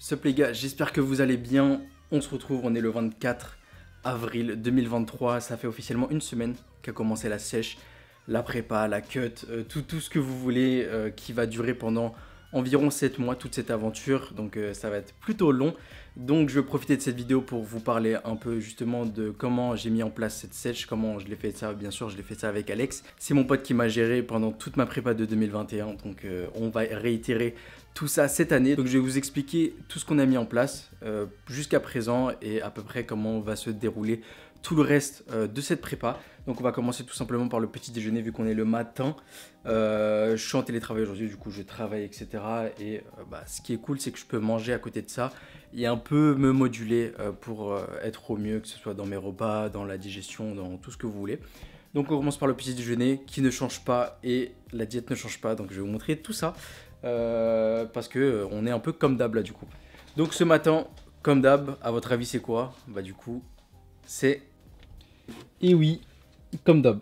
Sup les gars, j'espère que vous allez bien. On se retrouve, on est le 24 avril 2023. Ça fait officiellement une semaine qu'a commencé la sèche, la prépa, la cut, tout ce que vous voulez qui va durer pendant environ 7 mois, toute cette aventure. Donc ça va être plutôt long. Donc je vais profiter de cette vidéo pour vous parler un peu justement de comment j'ai mis en place cette sèche, comment je l'ai fait ça. Bien sûr, je l'ai fait ça avec Alex. C'est mon pote qui m'a géré pendant toute ma prépa de 2021. Donc on va réitérer tout ça cette année. Donc je vais vous expliquer tout ce qu'on a mis en place jusqu'à présent et à peu près comment va se dérouler tout le reste de cette prépa. Donc on va commencer tout simplement par le petit déjeuner vu qu'on est le matin. Je suis en télétravail aujourd'hui, du coup je travaille, etc. Et ce qui est cool, c'est que je peux manger à côté de ça et un peu me moduler pour être au mieux, que ce soit dans mes repas, dans la digestion, dans tout ce que vous voulez. Donc on commence par le petit déjeuner qui ne change pas et la diète ne change pas. Donc je vais vous montrer tout ça parce que on est un peu comme d'hab là du coup. Donc ce matin, comme d'hab, à votre avis c'est quoi? Bah du coup, c'est... Et oui, comme d'hab.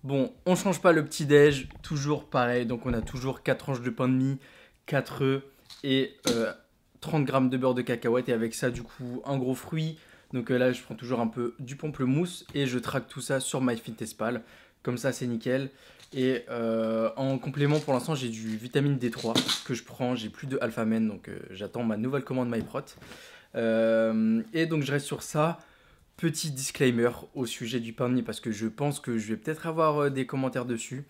Bon, on change pas le petit déj, toujours pareil. Donc on a toujours 4 tranches de pain de mie, 4 œufs et 30 grammes de beurre de cacahuète. Et avec ça, du coup, un gros fruit. Donc là, je prends toujours un peu du pamplemousse et je traque tout ça sur MyFitnessPal. Comme ça, c'est nickel. Et en complément, pour l'instant, j'ai du vitamine D3 que je prends. J'ai plus de Alpha-Men, donc j'attends ma nouvelle commande MyProt. Et donc, je reste sur ça. Petit disclaimer au sujet du pain de mie parce que je pense que je vais peut-être avoir des commentaires dessus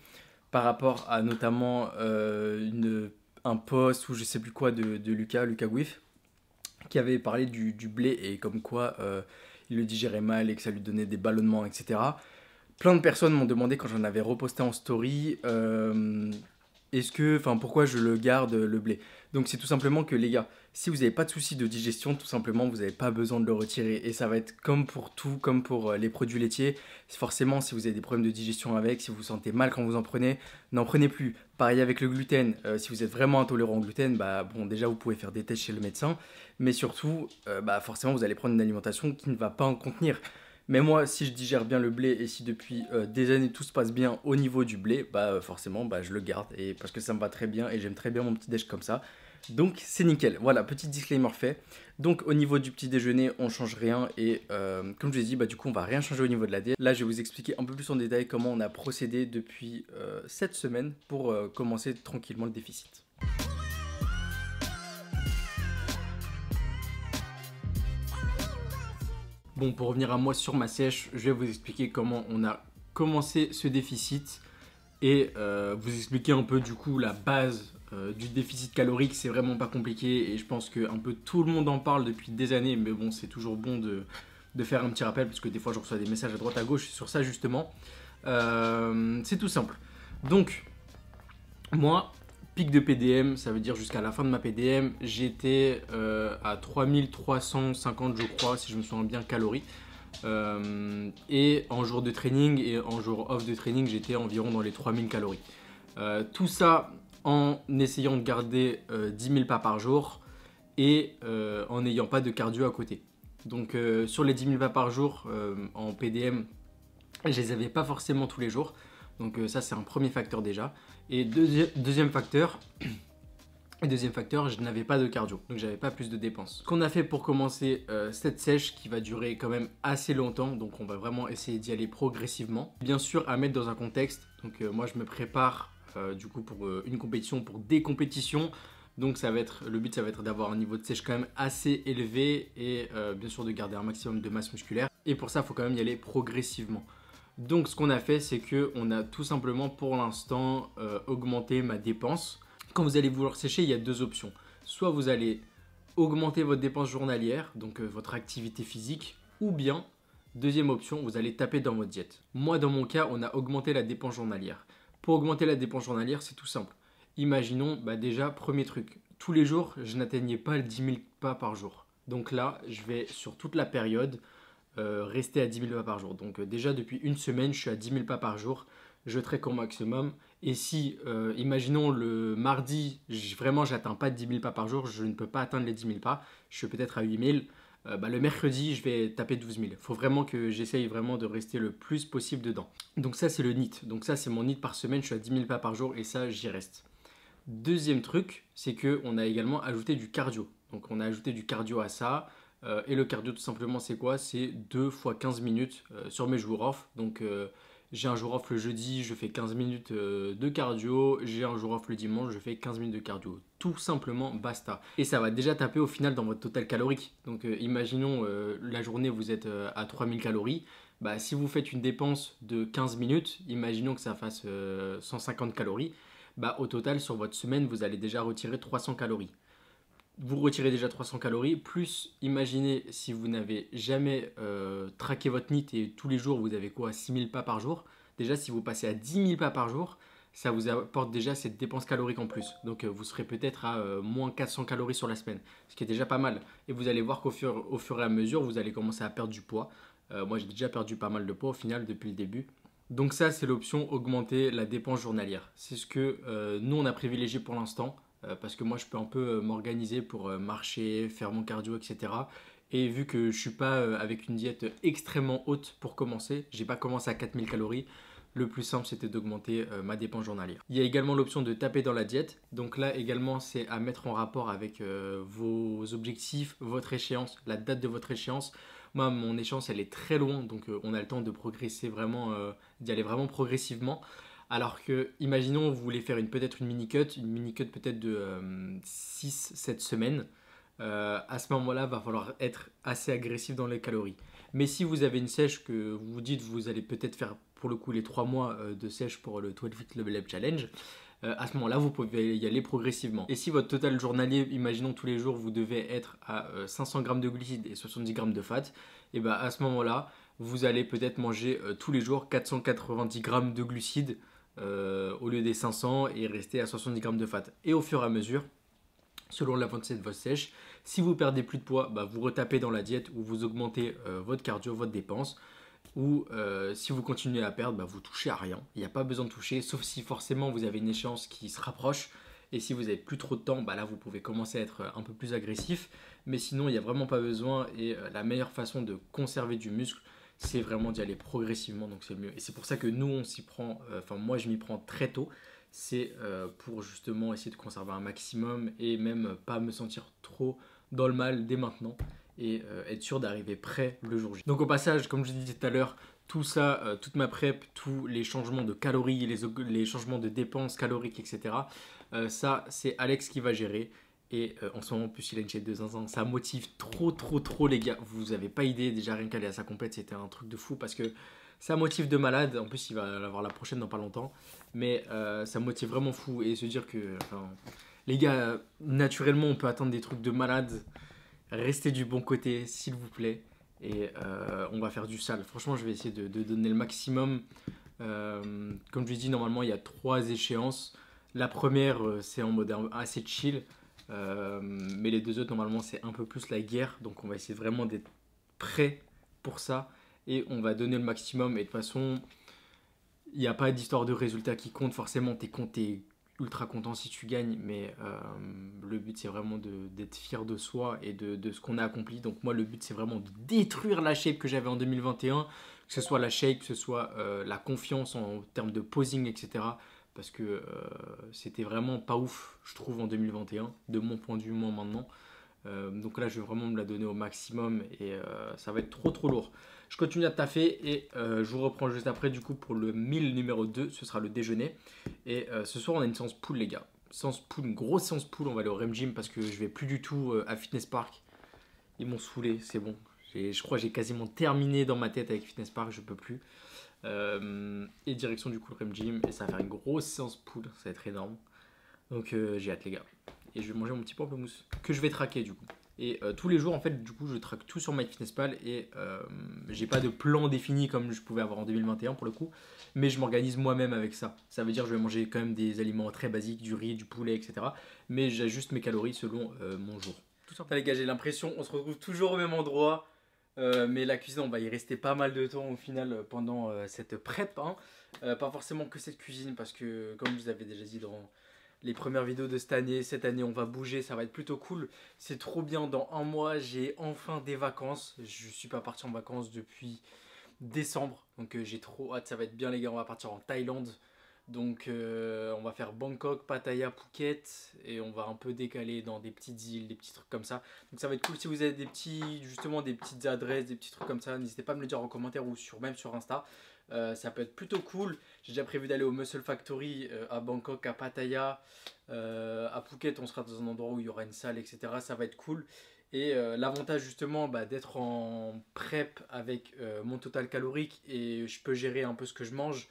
par rapport à notamment un post ou je sais plus quoi de Lucas Gouif qui avait parlé du blé et comme quoi il le digérait mal et que ça lui donnait des ballonnements, etc. Plein de personnes m'ont demandé quand j'en avais reposté en story pourquoi je le garde le blé. Donc c'est tout simplement que les gars, si vous n'avez pas de soucis de digestion, tout simplement vous n'avez pas besoin de le retirer. Et ça va être comme pour tout, comme pour les produits laitiers. Forcément, si vous avez des problèmes de digestion avec, si vous vous sentez mal quand vous en prenez, n'en prenez plus. Pareil avec le gluten, si vous êtes vraiment intolérant au gluten, déjà vous pouvez faire des tests chez le médecin. Mais surtout, forcément vous allez prendre une alimentation qui ne va pas en contenir. Mais moi, si je digère bien le blé et si depuis des années tout se passe bien au niveau du blé, forcément je le garde et parce que ça me va très bien et j'aime très bien mon petit déj comme ça. Donc c'est nickel. Voilà, petit disclaimer fait. Donc au niveau du petit déjeuner, on change rien et comme je l'ai dit, du coup on va rien changer au niveau de la diète. Là, je vais vous expliquer un peu plus en détail comment on a procédé depuis cette semaine pour commencer tranquillement le déficit. Bon, pour revenir à moi sur ma sèche, je vais vous expliquer comment on a commencé ce déficit et vous expliquer un peu du coup la base du déficit calorique. C'est vraiment pas compliqué et je pense que un peu tout le monde en parle depuis des années, mais bon, c'est toujours bon de faire un petit rappel parce que des fois je reçois des messages à droite à gauche sur ça justement. C'est tout simple. Donc, moi, pic de PDM, ça veut dire jusqu'à la fin de ma PDM, j'étais à 3350 je crois, si je me souviens bien, calories. Et en jour de training et en jour off de training, j'étais environ dans les 3000 calories. Tout ça en essayant de garder 10 000 pas par jour et en n'ayant pas de cardio à côté. Donc sur les 10 000 pas par jour en PDM, je les avais pas forcément tous les jours. Donc ça c'est un premier facteur déjà. Et deuxième facteur, je n'avais pas de cardio, donc j'avais pas plus de dépenses. Ce qu'on a fait pour commencer cette sèche qui va durer quand même assez longtemps, donc on va vraiment essayer d'y aller progressivement. Bien sûr à mettre dans un contexte, donc moi je me prépare du coup pour une compétition, pour des compétitions. Donc le but ça va être d'avoir un niveau de sèche quand même assez élevé et bien sûr de garder un maximum de masse musculaire. Et pour ça il faut quand même y aller progressivement. Donc ce qu'on a fait, c'est qu'on a tout simplement pour l'instant augmenté ma dépense. Quand vous allez vouloir sécher, il y a deux options. Soit vous allez augmenter votre dépense journalière, donc votre activité physique, ou bien, deuxième option, vous allez taper dans votre diète. Moi, dans mon cas, on a augmenté la dépense journalière. Pour augmenter la dépense journalière, c'est tout simple. Imaginons, déjà, premier truc, tous les jours, je n'atteignais pas le 10 000 pas par jour. Donc là, je vais sur toute la période rester à 10 000 pas par jour. Donc déjà depuis une semaine, je suis à 10 000 pas par jour. Je traque au maximum. Et si, imaginons le mardi, vraiment j'atteins pas 10 000 pas par jour, je ne peux pas atteindre les 10 000 pas, je suis peut-être à 8 000. Le mercredi, je vais taper 12 000. Il faut vraiment que j'essaye vraiment de rester le plus possible dedans. Donc ça, c'est le NEAT. Donc ça, c'est mon NEAT par semaine. Je suis à 10 000 pas par jour et ça, j'y reste. Deuxième truc, c'est qu'on a également ajouté du cardio. Donc on a ajouté du cardio à ça. Et le cardio tout simplement c'est quoi? C'est 2 fois 15 minutes sur mes jours off. Donc j'ai un jour off le jeudi, je fais 15 minutes de cardio. J'ai un jour off le dimanche, je fais 15 minutes de cardio. Tout simplement, basta. Et ça va déjà taper au final dans votre total calorique. Donc imaginons la journée vous êtes à 3000 calories. Bah, si vous faites une dépense de 15 minutes, imaginons que ça fasse 150 calories. Bah, au total sur votre semaine vous allez déjà retirer 300 calories. Vous retirez déjà 300 calories, plus imaginez si vous n'avez jamais traqué votre NIT et tous les jours vous avez quoi, 6000 pas par jour. Déjà si vous passez à 10 000 pas par jour, ça vous apporte déjà cette dépense calorique en plus. Donc vous serez peut-être à moins 400 calories sur la semaine, ce qui est déjà pas mal. Et vous allez voir qu'au fur et à mesure, vous allez commencer à perdre du poids. Moi j'ai déjà perdu pas mal de poids au final depuis le début. Donc ça c'est l'option augmenter la dépense journalière. C'est ce que nous on a privilégié pour l'instant. Parce que moi je peux un peu m'organiser pour marcher, faire mon cardio, etc. Et vu que je suis pas avec une diète extrêmement haute pour commencer, j'ai pas commencé à 4000 calories, le plus simple c'était d'augmenter ma dépense journalière. Il y a également l'option de taper dans la diète. Donc là également c'est à mettre en rapport avec vos objectifs, votre échéance, la date de votre échéance. Moi mon échéance elle est très loin, donc on a le temps de progresser vraiment, d'y aller vraiment progressivement. Alors que, imaginons, vous voulez faire peut-être une mini-cut peut-être de 6-7 semaines. À ce moment-là, va falloir être assez agressif dans les calories. Mais si vous avez une sèche que vous vous dites, vous allez peut-être faire pour le coup les 3 mois de sèche pour le 12 Fit Level Up Challenge, à ce moment-là, vous pouvez y aller progressivement. Et si votre total journalier, imaginons tous les jours, vous devez être à 500 grammes de glucides et 70 grammes de fat, et bien à ce moment-là, vous allez peut-être manger tous les jours 490 grammes de glucides au lieu des 500 et rester à 70 grammes de fat. Et au fur et à mesure, selon l'avancée de votre sèche, si vous perdez plus de poids, bah, vous retapez dans la diète ou vous augmentez votre cardio, votre dépense. Ou si vous continuez à perdre, bah, vous touchez à rien. Il n'y a pas besoin de toucher, sauf si forcément vous avez une échéance qui se rapproche. Et si vous n'avez plus trop de temps, bah là vous pouvez commencer à être un peu plus agressif. Mais sinon, il n'y a vraiment pas besoin. Et la meilleure façon de conserver du muscle, c'est vraiment d'y aller progressivement, donc c'est mieux. Et c'est pour ça que nous, on s'y prend, enfin moi je m'y prends très tôt, c'est pour justement essayer de conserver un maximum et même pas me sentir trop dans le mal dès maintenant et être sûr d'arriver prêt le jour J. Donc au passage, comme je disais tout à l'heure, tout ça, toute ma prep, tous les changements de calories, les changements de dépenses caloriques, etc., ça c'est Alex qui va gérer. Et en ce moment, en plus, il a une chaîne de zinzin. Ça motive trop, les gars. Vous avez pas idée. Déjà, rien qu'aller à sa complète, c'était un truc de fou parce que ça motive de malade. En plus, il va avoir la prochaine dans pas longtemps. Mais ça motive vraiment fou. Et se dire que, enfin, les gars, naturellement, on peut attendre des trucs de malade. Restez du bon côté, s'il vous plaît. Et on va faire du sale. Franchement, je vais essayer de donner le maximum. Comme je l'ai dit, normalement, il y a 3 échéances. La première, c'est en mode assez chill. Mais les 2 autres, normalement, c'est un peu plus la guerre. Donc, on va essayer vraiment d'être prêt pour ça. Et on va donner le maximum. Et de toute façon, il n'y a pas d'histoire de résultat qui compte. Forcément, t'es ultra content si tu gagnes. Mais le but, c'est vraiment d'être fier de soi et de ce qu'on a accompli. Donc, moi, le but, c'est vraiment de détruire la shape que j'avais en 2021. Que ce soit la shape, que ce soit la confiance en termes de posing, etc. Parce que c'était vraiment pas ouf, je trouve, en 2021, de mon point de vue, moi, maintenant. Donc là, je vais vraiment me la donner au maximum et ça va être trop lourd. Je continue à taffer et je vous reprends juste après, du coup, pour le 1000 numéro 2, ce sera le déjeuner. Et ce soir, on a une séance pool, les gars. Séance pool, une grosse séance pool, on va aller au Rem Gym parce que je vais plus du tout à Fitness Park. Ils m'ont saoulé, c'est bon. Je crois que j'ai quasiment terminé dans ma tête avec Fitness Park, je peux plus. Et direction du coup le Rem Gym et ça va faire une grosse séance pool, ça va être énorme. Donc j'ai hâte les gars. Et je vais manger mon petit pamplemousse que je vais traquer du coup. Et tous les jours en fait du coup je traque tout sur MyFitnessPal et j'ai pas de plan défini comme je pouvais avoir en 2021 pour le coup. Mais je m'organise moi-même avec ça. Ça veut dire que je vais manger quand même des aliments très basiques, du riz, du poulet, etc. Mais j'ajuste mes calories selon mon jour. Tout simplement les gars, j'ai l'impression on se retrouve toujours au même endroit. Mais la cuisine, on va y rester pas mal de temps au final pendant cette prep. Hein. Pas forcément que cette cuisine parce que comme je vous avais déjà dit dans les premières vidéos de cette année on va bouger, ça va être plutôt cool. C'est trop bien, dans un mois j'ai enfin des vacances. Je suis pas parti en vacances depuis décembre. Donc j'ai trop hâte, ça va être bien les gars, on va partir en Thaïlande. Donc on va faire Bangkok, Pattaya, Phuket et on va un peu décaler dans des petites îles, des petits trucs comme ça. Donc ça va être cool si vous avez des petits, justement des petites adresses, des petits trucs comme ça. N'hésitez pas à me le dire en commentaire ou même sur Insta. Ça peut être plutôt cool. J'ai déjà prévu d'aller au Muscle Factory à Bangkok, à Pattaya, à Phuket. On sera dans un endroit où il y aura une salle, etc. Ça va être cool. Et l'avantage justement d'être en prep avec mon total calorique et je peux gérer un peu ce que je mange.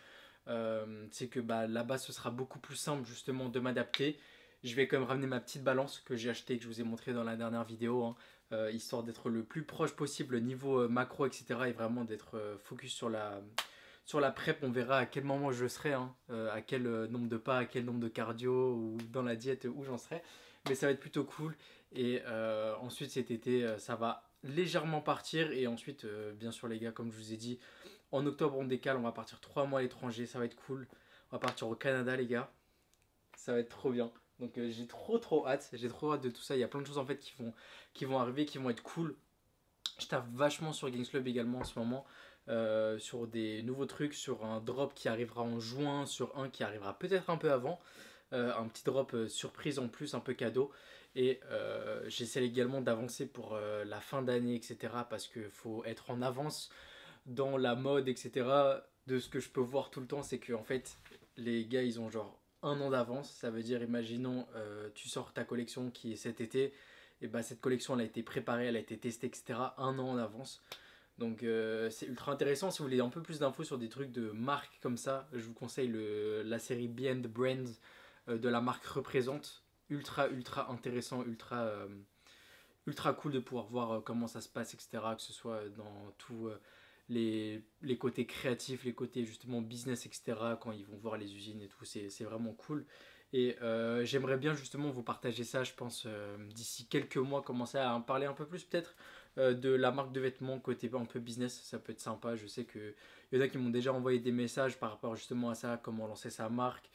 C'est que là-bas ce sera beaucoup plus simple justement de m'adapter. Je vais quand même ramener ma petite balance que j'ai achetée, que je vous ai montré dans la dernière vidéo, hein, histoire d'être le plus proche possible niveau macro, etc. Et vraiment d'être focus sur la prep. On verra à quel moment je serai, hein, à quel nombre de pas, à quel nombre de cardio ou dans la diète où j'en serai. Mais ça va être plutôt cool. Et ensuite cet été ça va légèrement partir. Et ensuite bien sûr les gars, comme je vous ai dit, en octobre, on décale, on va partir 3 mois à l'étranger, ça va être cool. On va partir au Canada, les gars. Ça va être trop bien. Donc j'ai trop hâte. J'ai trop hâte de tout ça. Il y a plein de choses en fait qui vont arriver, qui vont être cool. Je taffe vachement sur Games Club également en ce moment. Sur des nouveaux trucs, sur un drop qui arrivera en juin, sur un qui arrivera peut-être un peu avant. Un petit drop surprise en plus, un peu cadeau. Et j'essaie également d'avancer pour la fin d'année, etc. Parce qu'il faut être en avance dans la mode, etc. De ce que je peux voir tout le temps, c'est que en fait, les gars, ils ont genre 1 an d'avance. Ça veut dire, imaginons, tu sors ta collection qui est cet été, et cette collection, elle a été préparée, elle a été testée, etc. 1 an en avance. Donc c'est ultra intéressant. Si vous voulez un peu plus d'infos sur des trucs de marque comme ça, je vous conseille la série Beyond Brands de la marque Représente. Ultra intéressant, ultra cool de pouvoir voir comment ça se passe, etc. Que ce soit dans tout les côtés créatifs, les côtés justement business, etc. Quand ils vont voir les usines et tout, c'est vraiment cool. Et j'aimerais bien justement vous partager ça, je pense, d'ici quelques mois, commencer à en parler un peu plus peut-être de la marque de vêtements côté un peu business, ça peut être sympa. Je sais qu'il y en a qui m'ont déjà envoyé des messages par rapport justement à ça, comment lancer sa marque,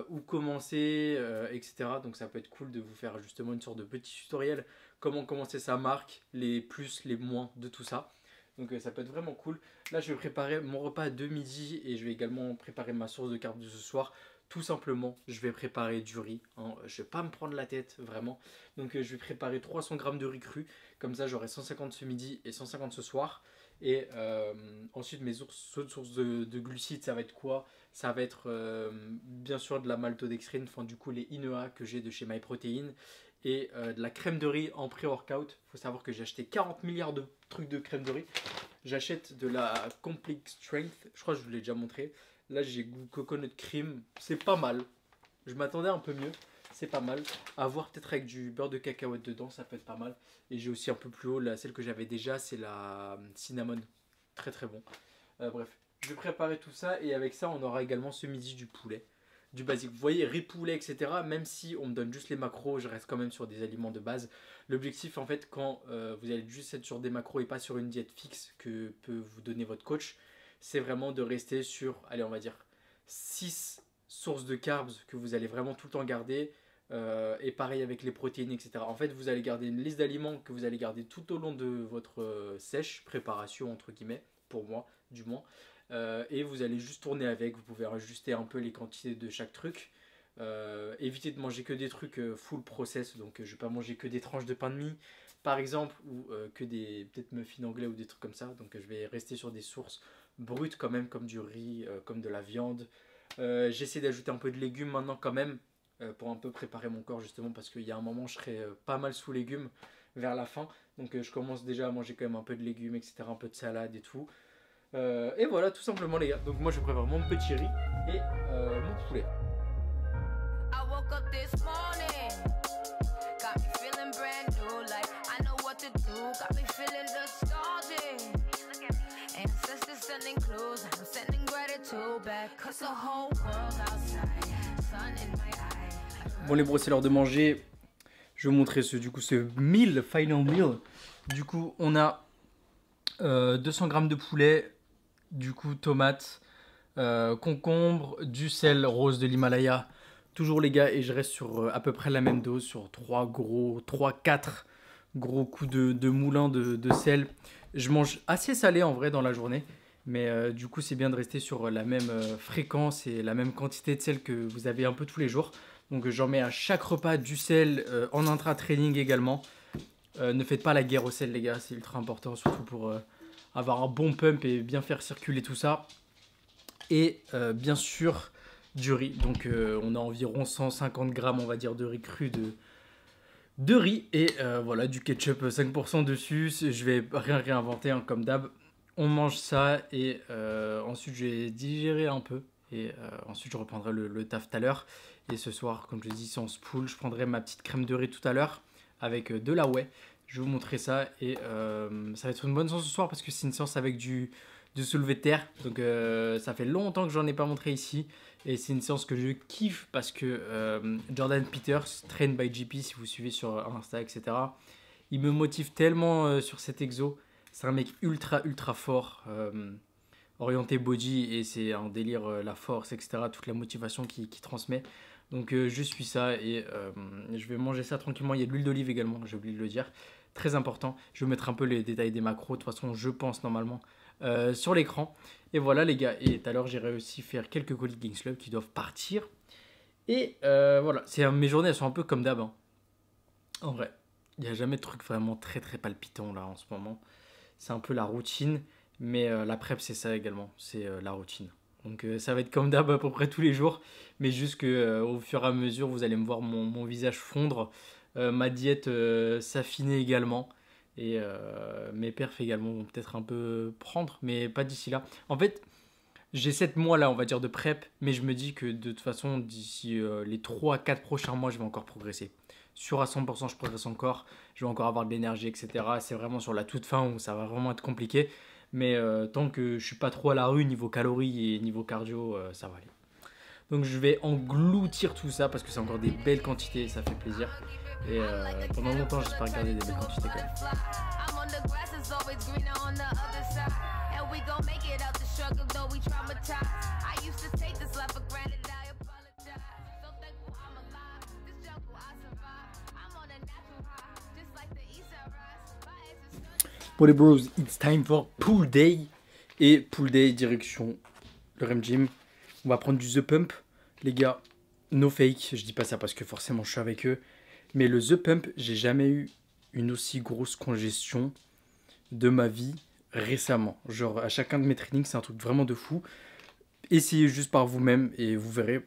où commencer, etc. Donc ça peut être cool de vous faire justement une sorte de petit tutoriel, comment commencer sa marque, les plus, les moins de tout ça. Donc ça peut être vraiment cool. Là je vais préparer mon repas de midi et je vais également préparer ma source de carbs de ce soir. Tout simplement, je vais préparer du riz, hein. Je vais pas me prendre la tête, vraiment. Donc je vais préparer 300 grammes de riz cru. Comme ça, j'aurai 150 ce midi et 150 ce soir. Et ensuite, mes autres sources de glucides, ça va être quoi? Ça va être bien sûr de la maltodextrine, enfin du coup les INEA que j'ai de chez MyProtein. Et de la crème de riz en pré-workout. Il faut savoir que j'ai acheté 40 milliards de trucs de crème de riz. J'achète de la Complete Strength, je crois que je vous l'ai déjà montré. Là j'ai goût coconut cream, c'est pas mal. Je m'attendais un peu mieux, c'est pas mal. À voir peut-être avec du beurre de cacahuète dedans, ça peut être pas mal. Et j'ai aussi un peu plus haut, celle que j'avais déjà, c'est la cinnamon. Très bon. Bref, je vais préparer tout ça et avec ça on aura également ce midi du poulet. Du basique, vous voyez, riz, poulet, etc. Même si on me donne juste les macros, je reste quand même sur des aliments de base. L'objectif en fait quand vous allez juste être sur des macros et pas sur une diète fixe que peut vous donner votre coach, c'est vraiment de rester sur, allez on va dire 6 sources de carbs que vous allez vraiment tout le temps garder. Et pareil avec les protéines, etc. En fait vous allez garder une liste d'aliments que vous allez garder tout au long de votre sèche, préparation entre guillemets, pour moi du moins. Et vous allez juste tourner avec, vous pouvez ajuster un peu les quantités de chaque truc. Évitez de manger que des trucs full process, donc je vais pas manger que des tranches de pain de mie par exemple, ou que des peut-être muffins anglais ou des trucs comme ça. Donc je vais rester sur des sources brutes quand même, comme du riz, comme de la viande. J'essaie d'ajouter un peu de légumes maintenant quand même, pour un peu préparer mon corps justement, parce qu'il y a un moment je serai pas mal sous légumes vers la fin. Donc je commence déjà à manger quand même un peu de légumes, etc., un peu de salade et tout. Et voilà, tout simplement les gars. Donc moi je prépare mon petit riz et mon poulet. I woke up this morning, got me feeling brand new, like I know what to do, got me feeling nostalgic. Ancestors sending clues, I'm sending gratitude back, cause the whole world outside, sun in my eye. Bon les bros, c'est l'heure de manger. Je vais vous montrer ce meal, final meal. Du coup on a 200 grammes de poulet, du coup tomates, concombre, du sel rose de l'Himalaya. Toujours les gars, et je reste sur à peu près la même dose, sur 3-4 gros coups de moulin de sel. Je mange assez salé en vrai dans la journée, Mais du coup, c'est bien de rester sur la même fréquence et la même quantité de sel que vous avez un peu tous les jours. Donc j'en mets à chaque repas du sel, en intra-training également. Ne faites pas la guerre au sel les gars, c'est ultra important, surtout pour avoir un bon pump et bien faire circuler tout ça. Et bien sûr du riz, donc on a environ 150 grammes on va dire de riz cru de riz et voilà du ketchup 5% dessus. Je vais rien réinventer hein, comme d'hab. On mange ça et ensuite je vais digérer un peu et ensuite je reprendrai le taf tout à l'heure. Et ce soir, comme je dis, sans spool, je prendrai ma petite crème de riz tout à l'heure avec de la whey. Je vais vous montrer ça et ça va être une bonne séance ce soir parce que c'est une séance avec du soulevé de terre. Donc ça fait longtemps que j'en ai pas montré ici. Et c'est une séance que je kiffe parce que Jordan Peters, Train by JP, si vous suivez sur Insta, etc., il me motive tellement sur cet exo. C'est un mec ultra, ultra fort, orienté body, et c'est un délire, la force, etc., toute la motivation qu'il transmet. Donc je suis ça et je vais manger ça tranquillement. Il y a de l'huile d'olive également, j'ai oublié de le dire. Très important. Je vais mettre un peu les détails des macros. De toute façon, je pense normalement sur l'écran. Et voilà les gars. Et tout à l'heure, j'ai réussi à faire quelques colis Kings Club qui doivent partir. Et voilà, mes journées, elles sont un peu comme d'hab. Hein. En vrai, il n'y a jamais de truc vraiment très très palpitant là en ce moment. C'est un peu la routine. Mais la prep, c'est ça également. C'est la routine. Donc ça va être comme d'hab à peu près tous les jours. Mais juste que au fur et à mesure, vous allez me voir mon visage fondre. Ma diète s'affiner également. Et mes perfs également vont peut-être un peu prendre. Mais pas d'ici là. En fait, j'ai 7 mois là, on va dire, de prep. Mais je me dis que de toute façon, d'ici les 3-4 prochains mois, je vais encore progresser. Sûr à 100%, je progresse encore. Je vais encore avoir de l'énergie, etc. C'est vraiment sur la toute fin où ça va vraiment être compliqué. Mais tant que je suis pas trop à la rue niveau calories et niveau cardio, ça va aller. Donc je vais engloutir tout ça parce que c'est encore des belles quantités et ça fait plaisir. Et pendant longtemps, j'espère garder des belles quantités quand même. Bon les bros, it's time for pool day. Et pool day direction le Rem Gym. On va prendre du The Pump. Les gars, no fake. Je dis pas ça parce que forcément je suis avec eux. Mais le The Pump, j'ai jamais eu une aussi grosse congestion de ma vie récemment. Genre à chacun de mes trainings, c'est un truc vraiment de fou. Essayez juste par vous-même et vous verrez.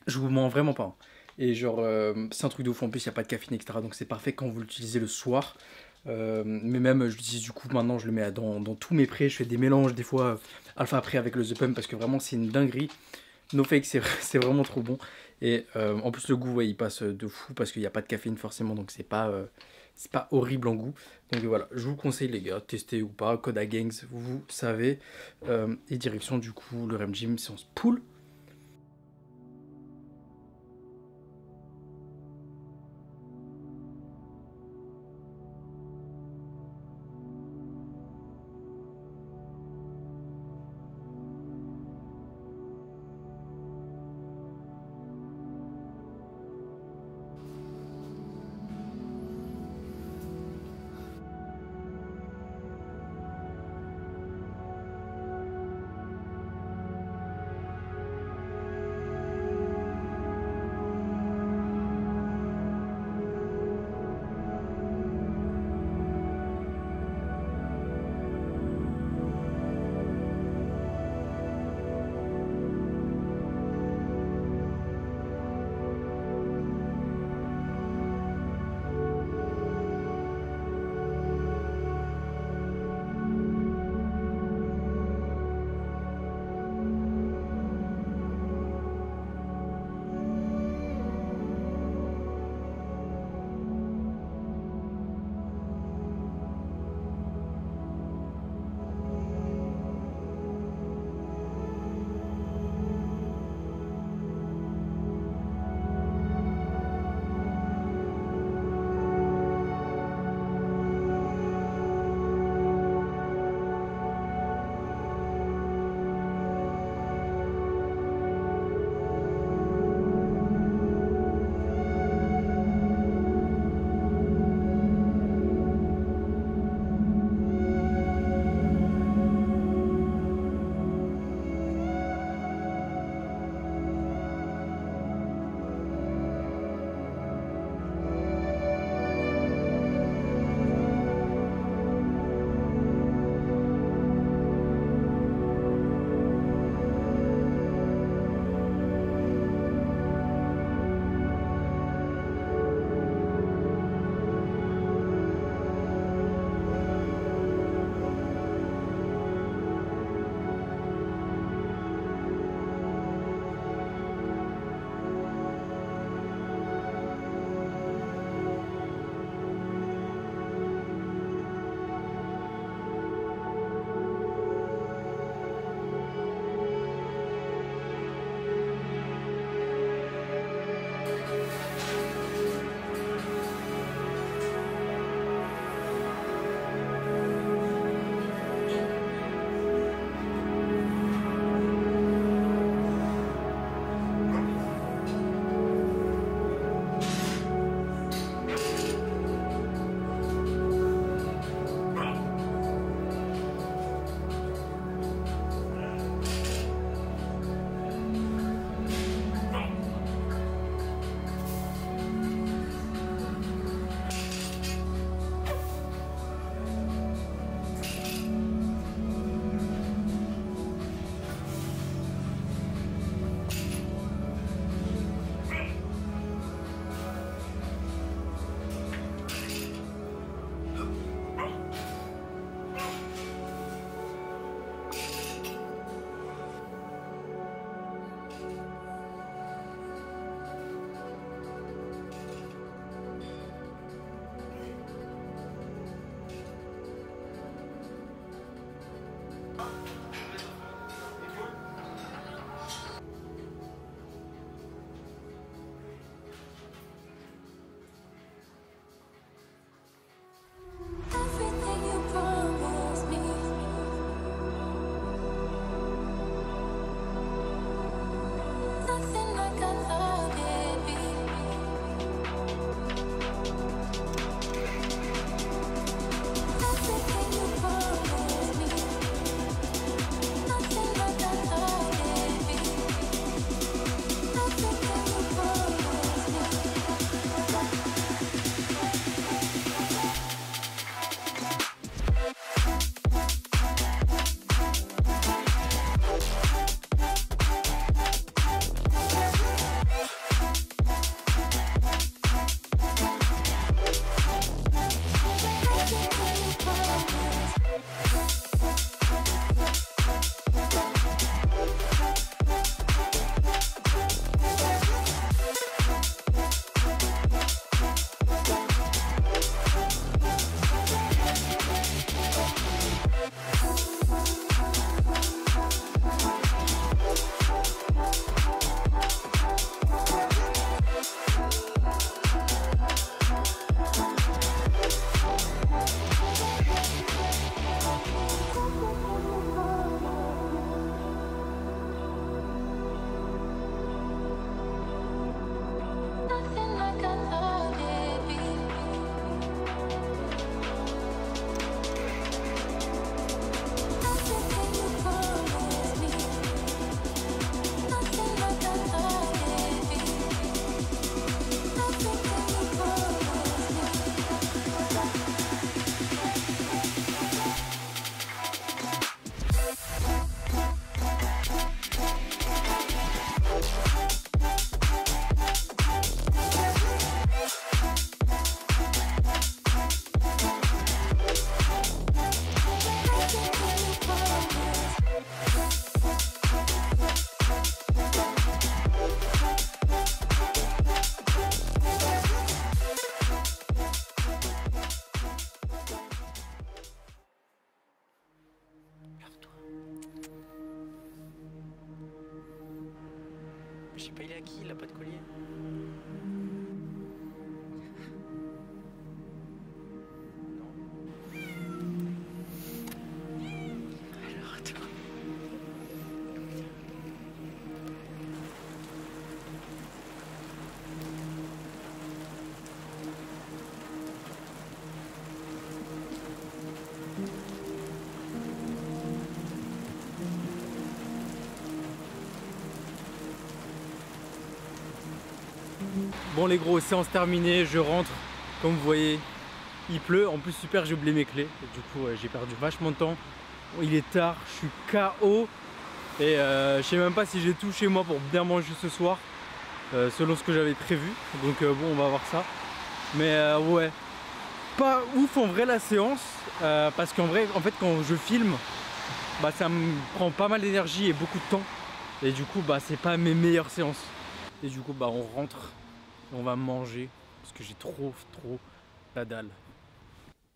Je vous mens vraiment pas. Et genre, c'est un truc de fou. En plus, il n'y a pas de caféine, etc. Donc c'est parfait quand vous l'utilisez le soir. Mais même, je l'utilise du coup maintenant, je le mets dans tous mes prés. Je fais des mélanges des fois alpha pré avec le The Pump parce que vraiment c'est une dinguerie. No fake, c'est vraiment trop bon. Et en plus, le goût, ouais, il passe de fou parce qu'il n'y a pas de caféine forcément. Donc c'est pas horrible en goût. Donc voilà, je vous conseille les gars, testez ou pas. Code à Gangs, vous savez. Et direction du coup le Rem Gym, séance pool. Je sais pas, il est à qui? Il a pas de collier. Alors, attends. Bon les gros, séance terminée, je rentre. Comme vous voyez, il pleut. En plus super, j'ai oublié mes clés. Du coup, j'ai perdu vachement de temps. Il est tard, je suis KO. Et je sais même pas si j'ai tout chez moi pour bien manger ce soir. Selon ce que j'avais prévu. Donc bon, on va voir ça. Mais ouais, pas ouf en vrai la séance. Parce qu'en vrai, en fait, quand je filme, bah, ça me prend pas mal d'énergie et beaucoup de temps. Et du coup, bah, c'est pas mes meilleures séances. Et du coup, bah, on rentre. On va manger parce que j'ai trop la dalle.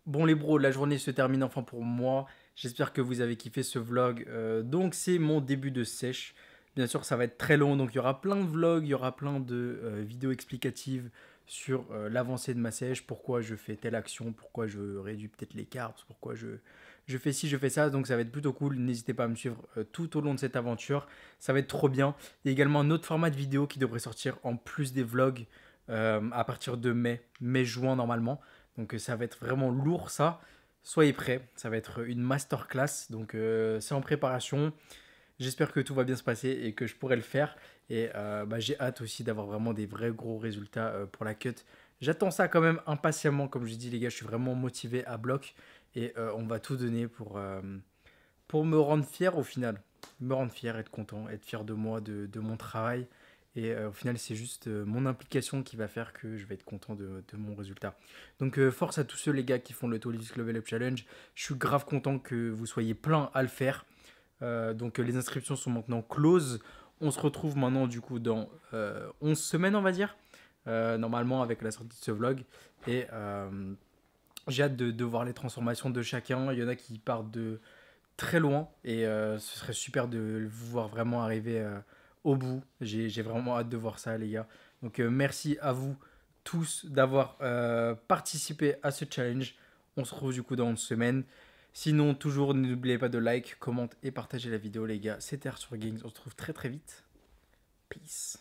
Bon les bros, la journée se termine enfin pour moi. J'espère que vous avez kiffé ce vlog. Donc c'est mon début de sèche. Bien sûr ça va être très long, donc il y aura plein de vlogs, il y aura plein de vidéos explicatives sur l'avancée de ma sèche, pourquoi je fais telle action, pourquoi je réduis peut-être les carbs, pourquoi je fais ci, je fais ça. Donc ça va être plutôt cool. N'hésitez pas à me suivre tout au long de cette aventure. Ça va être trop bien. Il y a également un autre format de vidéo qui devrait sortir en plus des vlogs à partir de mai-juin normalement. Donc ça va être vraiment lourd ça. Soyez prêts, ça va être une masterclass. Donc c'est en préparation. J'espère que tout va bien se passer et que je pourrai le faire. Et bah, j'ai hâte aussi d'avoir vraiment des vrais gros résultats pour la cut. J'attends ça quand même impatiemment. Comme je dis les gars, je suis vraiment motivé à bloc. Et on va tout donner pour me rendre fier au final. Me rendre fier, être content, être fier de moi, de mon travail. Et au final, c'est juste mon implication qui va faire que je vais être content de mon résultat. Donc force à tous ceux les gars qui font le Tolix Level Up Challenge. Je suis grave content que vous soyez plein à le faire. Donc les inscriptions sont maintenant closes. On se retrouve maintenant du coup dans 11 semaines on va dire. Normalement avec la sortie de ce vlog. Et j'ai hâte de voir les transformations de chacun. Il y en a qui partent de très loin. Et ce serait super de vous voir vraiment arriver au bout. J'ai vraiment hâte de voir ça les gars. Donc merci à vous tous d'avoir participé à ce challenge. On se retrouve du coup dans 11 semaines. Sinon, toujours, n'oubliez pas de like, comment et partager la vidéo, les gars. C'était Arthur Games. On se retrouve très vite. Peace.